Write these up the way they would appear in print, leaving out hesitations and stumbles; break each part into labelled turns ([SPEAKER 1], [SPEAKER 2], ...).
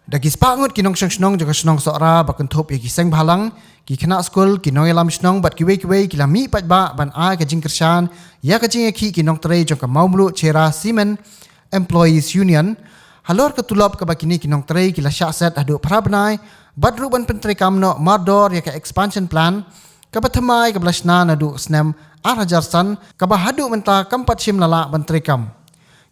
[SPEAKER 1] Dagi spangut kinong snong jaga snong sora bakun thop ye kiseng bhalang ki khana school kinong elam snong bat kiwe kila mi pat ba ban a ka jing kershan ya ka jing ki kinong tre jaga maumlu chera Semen Employees Union halor ka tulap ka bakini kinong tre kila syakset adu prabnai bat ruban pentre kamno mardor ya ka expansion plan ka bathamai ka blashna adu snem arajarsan ka bahadu menta kampat shim lala bantre kam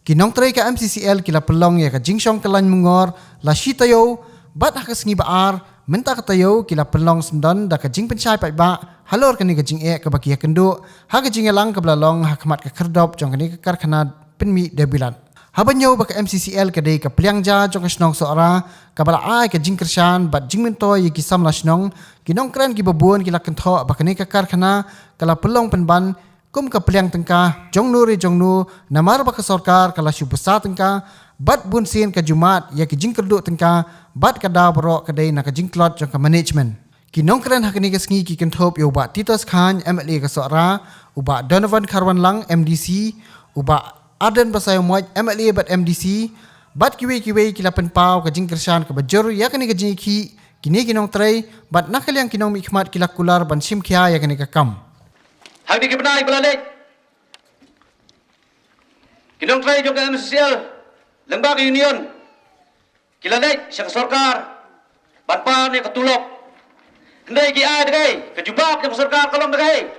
[SPEAKER 1] Kinong tray ka MCCL kila pelong ya ka jingshong kalan mungor la shitayo bat hakas ngi baar menta ka tayo kila pelong sendon da ka jing penchai pai ba halor kani ka jing ka baki ya kendo ha ka jing elang ka blalong hakmat ka kerdop jong kani ka karkhana penmi debilan habanyo ba ka MCCL ka dei ka pliangja jong ka snong sora ka bala ai ka jing kershan bat jing mento ya ki sam la snong kinong kran ki babun kila kentho ba kani ka karkhana kala pelong penban kum ka pliang tengka jongnu namar ba ka sarkar kala syubesa tengka bat bunsin ka jumat ya ki jingkerdu tengka bat ka da bro ka dei na ka jingklot jong ka management kinong kren hakni ka sngi ki kenthop yo ba Titus Khan MLA ka sora uba Donovan Karwan Lang MDC uba Aden Basayo Moy MLA bat MDC bat kiwe kila penpau ka jingkershan ka bajur ya kani ka jingki kini kinong tray bat nakaliang kinong mikmat kila kular ban simkhya ya kani ka kam
[SPEAKER 2] Hagdi ke benai belalik. Kinong try jong ka MCCL, lembaga union. Kilalek siya ka sarkar, banpan niya katulok. Hindi ki ay dagay, kajubak niya ka sarkar kalong dagay.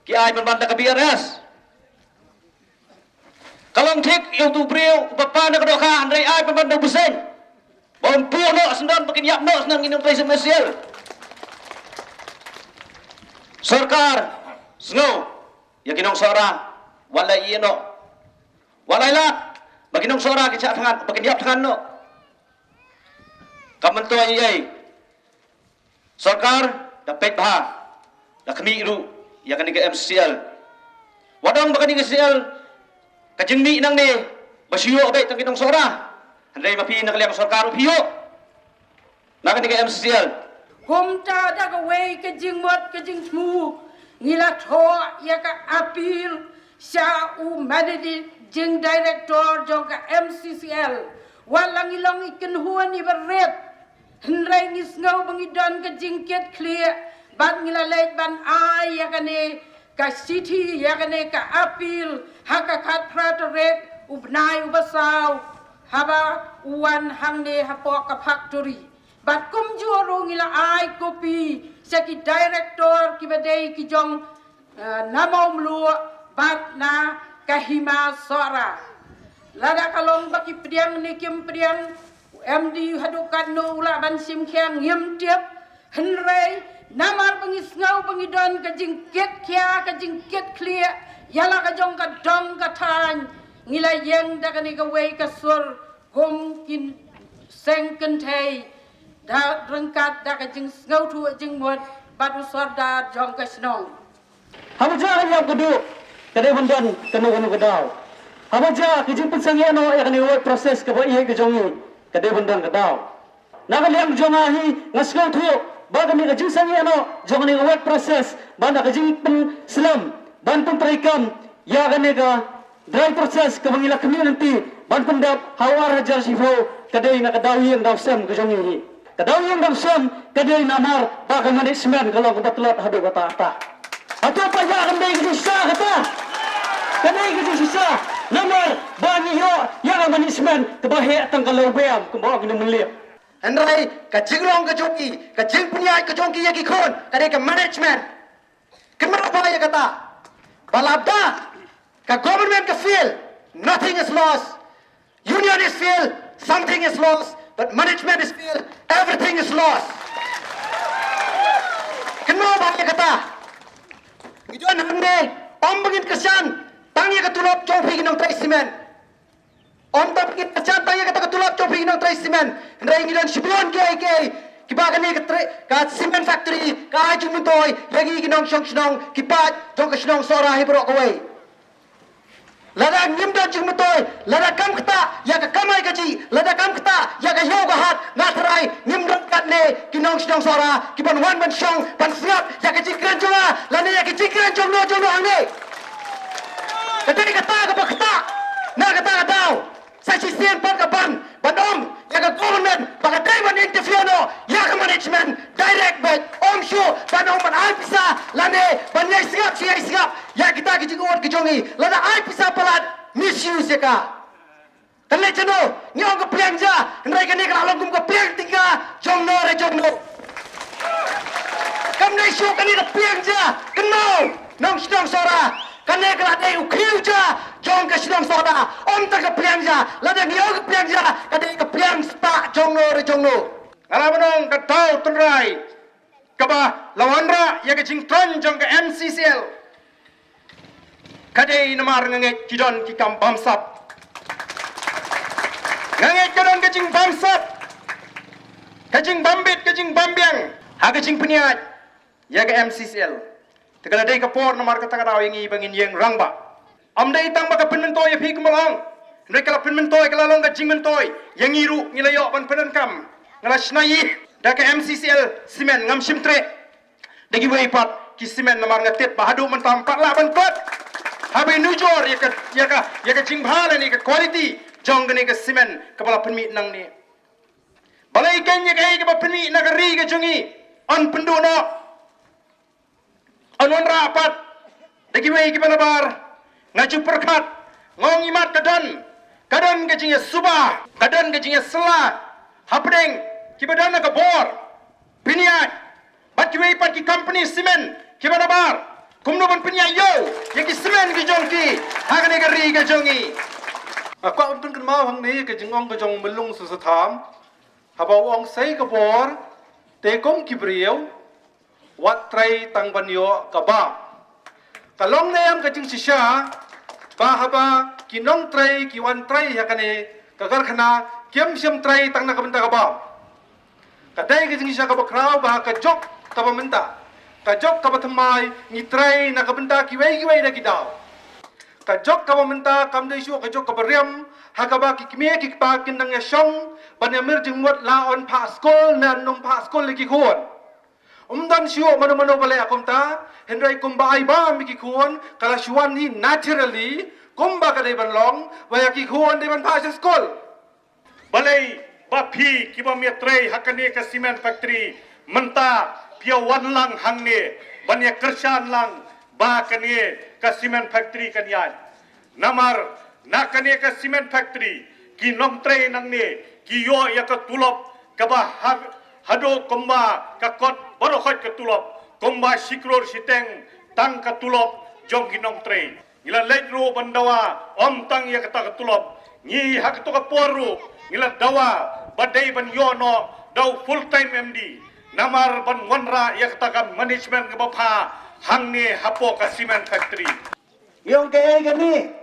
[SPEAKER 2] Ki ay banbanda ka BRS. Kalong tik yung tubriyo, bapan na kadoka, hindi ay banbanda buseng. Bawang puno, asendan pakinyap no, asendan kinong try sa MCCL. Sarkar, Snow, ya kinong sora, walay ino. Walay lat, baginong sora kitsa tangan, baginyap tangan no. Kamanto ay sarkar, dapet baha, da kamiru, ya kaniga MCCL. Wadong ba kaniga MCCL, kajingmi nang ni, basiyo abay tang kinong sora. Handay mapi nakaliyang sarkar upiyo. Na kaniga MCCL.
[SPEAKER 3] Humta da kaway kajingmot kajingmu. Ngila thoa ya ka apil siya managing director jong ka MCCL walang ilong ikenhuan ibaret henray ngisngaw bangidon ka jingket clear bat ngila leit ban ay ya kane ka city ya kane ka apil haka kat pratorek ubnay ubasaw haba uwan hangne hapok ka factory bat kumjuro ngila ay kopi saki director ki badai ki jong namom lu bat na kahima sora lada kalong baki priang ni kim priang MD hadukan no ula ban sim khang yem tiep henrei namar bangis ngau bangidon ka jingket kya ka jingket clear yala ka jong ka dong ka tan ngila yeng da ka ni ka wei ka sur gom kin sengken thei da rengkat da ka jing ngau thu jing mot batu sorda jong ka snong
[SPEAKER 4] hamaja yang kudu kade bundan kanu kedau hamaja kijing pensangya no ya kani work process ka bai ke jong kade bundan kedau naga liang jong ahi ngasngau thu ba kami ka jing sangya no jong ni work process banda ka jing pen slam ban pen trikam ya kani ka dry process ka bangila community ban pendap hawar hajar sifo kade na kedau yang dau sem ke jong ni Kadang yang damsam kadai namar pakai management kalau kebetulan hadu kata apa. Atau apa yang kadai kisah kata. Kadai kisah namar bani yo yang management kebahaya tanggal beam kembawa kena melihat.
[SPEAKER 5] Andai kajinglong kajongi, kajing punya kajongi yang ikon kadai ke management. Kenapa ya kata? Balabda ka government ka fail, nothing is lost. Union is fail, something is lost. But management is failed, everything is lost. Kenapa ya kata? Ijuan hande, om bangin kesan, tangi ketulap copi ginong tray semen. Om bangin kesan, tangi ketulap copi ginong tray semen. Hendai ngilang sibuan gay, kibagan ni ka semen factory, ka ajung muntoy, lagi ginong syong kibat, jong ka syong sora hibrok away. Lada ngimda jing mutoy, lada kam kata, ya ka kamay gaji, lada kam kata, ya ka yoga hat, ngatrai, ngimda katne, kinong sinong sora, kiban wan ban syong, ban siap, ya ka jingkran jonga, lada ya ka jingkran jong no hangne. Kadai kata ka ba kata, na kata ka daw, Saksi sian pan kapan, bandom, ya ke government, baka Taiwan interview no, ya ke management, direct back, show, bandom man ay pisa, lane, banyay sigap, ya kita kijinguan kijongi, lana ay pisa palat, misuse ya ka. Kanle chano, nyong ka piang ja, nrai kani ka along kum ka piang tingga, jongno re jongno. Kamne show kani ka piang ja, kenau, nong sidong sora. Kane kala dei ukhiu ja jong ka sidong soda ta ka piang ja la de ngiau ka piang ja ka dei ka piang sta jongno re jongno
[SPEAKER 6] Ala manong ka tau tunrai ka ba lawanra ya ka jingtron jong ka MCCL ka dei namar ngange kidon ki kam bamsap ngange kidon ka jing bamsap ka jing bambit ka jing bambiang ha ka jing peniat ya ka MCCL Tegala day kapor na marka tagadaw yung ibangin yung rangba. Amday itang baka pinmentoy ya pig malong. Ndray kala pinmentoy kala long ka jingmentoy. Yang iru nilayo pan penankam. Ngala shnayi da ka MCCL simen ngam simtre. Dagi way pat ki simen na mar ngatit bahadu man tam patla ban kot. Habay nujor ya ka jingbhala ni ka quality jong ni ka simen kapala penmi nang ni. Balay kanya ka ba penmi na ka ri ka jongi. An pendono Anon rapat, dagi wei ki balabar, ngaju perkat, ngong imat kadon gajinya subah, kadon gajinya selah, hapdeng ki badana ka bor, piniat, bat ki wei pat ki company semen, ki balabar, kumno ban piniat yo, ya ki semen ki jongki, hagane ka ri ka jongi.
[SPEAKER 7] Aku ampun kan mau hang ni ke jengong ke jong melung sesetam, habau ong sei ke bor, tekong ki beriau, wat trai tang banyo kaba kalong nayam kajing sisya bahaba kinong trai kiwan trai yakane kagar khana kem syam trai tang na kabenta kaba kadai kajing sisya kaba kraw bah kajok kaba menta kajok kaba thamai ni trai na kabenta kiwei da kidaw kajok kaba menta kamdai syu kajok kaba riam hakaba kikmie kikpa kinang ya shong banamir jingmot laon pa skol na num pa skol lagi khon Umdan syo mano bale akomta hendrai kumba ai ba miki kuon kala syuan ni naturally kumba ka dai ban long waya ki kuon dai ban pa skol
[SPEAKER 6] Balay bapi kiba miatre hakane ka cement factory menta pia wan lang hangne banya kersan lang ba kane ka cement factory kanyan namar na kane ka cement factory ki nong tre nang ne ki yo ya ka tulop ka ba hado komba ka kot borokhot ka tulop komba sikror siteng tang ka tulop jong ginong tre ila leitro bandawa om tang ya ka tulop ni hak to ka poru ila dawa badai ban yono daw full time MD namar ban wanra ya ka management ka bapha hangne hapo ka cement factory
[SPEAKER 5] yung kaya gani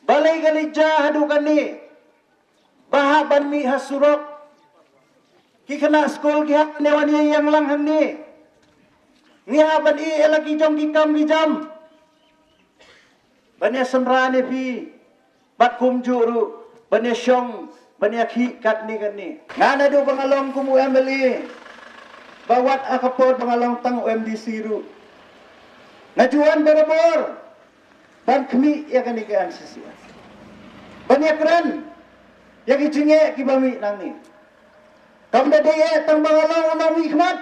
[SPEAKER 5] balay gani jahadu gani bahaban mi hasurok kikana skol kihat newan yang lang hamni ngihaban i elaki jong kikam bijam banya semrane pi bat kum juru banya syong banya ki kat ni gani ngana do pangalong kum UMLE bawat akapod pangalong tang UMDC ru ngajuan berabor ban kmi ya gani ke MCC banya keren ya kijinge kibami nang ni Kamda daya tang bangalang unang hikmat.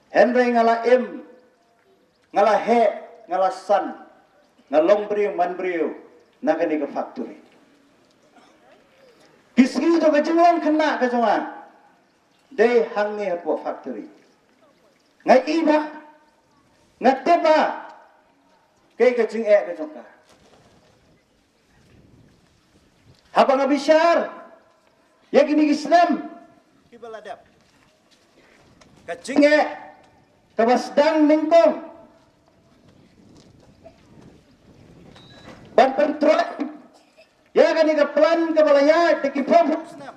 [SPEAKER 5] Henry ngala M, ngala he, ngala san, ngalong beriu man beriu, nakani ke factory. Kiski jo kejungan kena kejungan. Day hangi hapo factory. Ngai iba, ngateba, kay kejung kejungka. Habang abishar. Yang ini Islam kibaladap kacingge kabasdang ningkong ban pentrol ya kan ini plan kabalaya tekipom Islam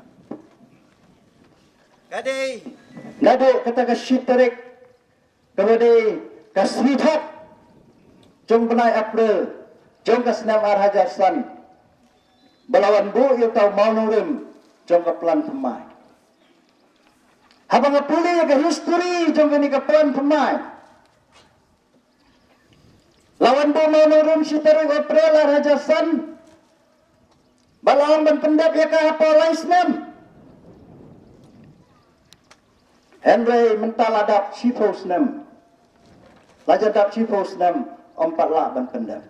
[SPEAKER 5] gadai nado kata kasyitarik kabadai kaswithap jong benai April jong kasnam arhajasan balawan bu yu tau mau nurim jong ka plan pemai. Habang apuli ka history jong ni ka plan pemai. Lawan bo mau nurum si tarik April rajasan Balang ban pendap ya ka apa laisnem. Henry mentala dap chipos nem. Lajar dap chipos nem 4 la ban pendap.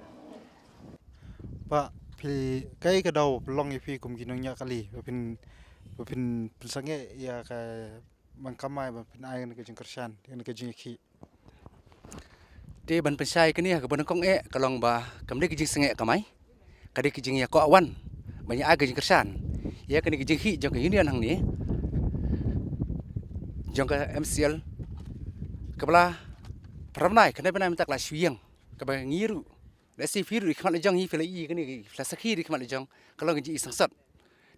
[SPEAKER 8] Pak pi kai ka dau long i pi kum ginong nya kali bapin pensange ya ka mangkamai bapin ai ke jing kersan ke jing ki
[SPEAKER 9] Ti ban pensai ke ni ka ban kong kalong ba kamde ke jing senge kamai kadi ke jing ya ko awan banyak aga jing kersan ya ke ni ke jing hi jong ke union hang ni jong ka MCL kabla pramnai kena bana minta kelas suyang ka ba ngiru lesi firu khmat jong hi fela i ke ni fela sakhi khmat jong kalong ke jing sangsat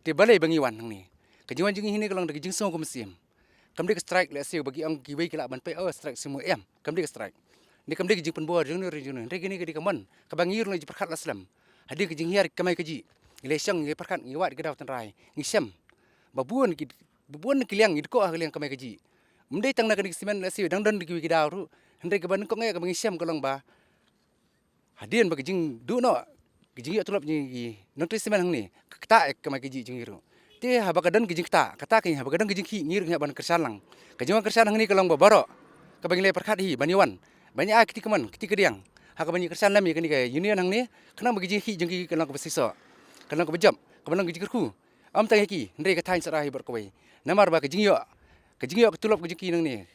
[SPEAKER 9] ti balai bangi wan hang ni ke jing jing hi ni kalong ke jing song ko mesim kamde ke strike lesi bagi ang kiwei kala ban pe strike semua kamde ke strike ni kamde ke jing penbuar jeng ni regi ni ke di kaman ka bangir ni perkat laslam hadi ke jing hiar kamai ke ji ile syang ye perkat ngi wat ke daw tan rai ngi syam babuan ki liang ni ko ah liang kamai ke ji mendai tang na ke simen lesi dang dan ki daw ru hande ke ban ko ngai ka bangi syam kalong ba hadian ba ke jing du no ke jing ya tulap ni nang simen hang ni kata kamai ke ji jing ru ti ha ba kadan ke jing kata ke ha ba kadan ke jing ki ngir ban kersan lang ke jing kersan hang ni kalong ba baro ka bangi le perkat hi baniwan banyak akti keman ketika diang hak banyak kersan lami kini ke union hang ni kena bagi jing jengki kena ke besiso kena ke bejam kena ke jingku am tang ki ndre ke tain sarahi berkoi namar ba ke jing yo ke tulop ke jingki nang ni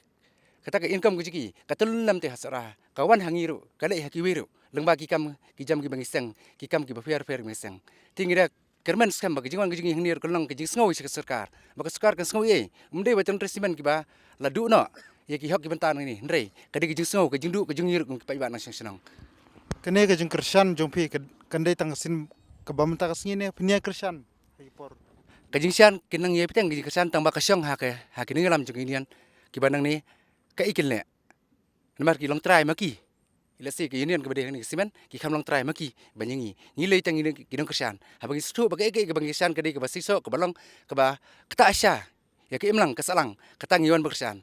[SPEAKER 9] kata ke income ke jingki ka tulum te hasara kawan hangiru kale haki wiru lengba ki kam ki jam ki bangi seng ki kam ki ba fair meseng tingira kerman skam ba ke jingwan ke jing hang ni kelong ke jing sngowi ke sarkar ba ke sarkar ke sngowi mde ba tan resimen ki ba la du no ya ki hok ki bentan ni ndrei kadi ki jing snow ke jing du ke jing yir ke pai ban nang senang
[SPEAKER 8] kene ke jing kersan jong pi kandai tang sin ke bamta ka sini punya kersan por
[SPEAKER 9] ke jing sian kinang ye piteng ki kersan tang ba ka syong ha ki ni lam jing inian ki banang ni ka ikil le namar ki long try maki ila se ke union ke bade ni simen ki kham long try maki banyangi ni le tang ni ki nong kersan ha bagi stu ba ke bagi kersan ke de ke basiso ke balong ke ba kata asya ya ke imlang ke salang kata ngiwan berkersan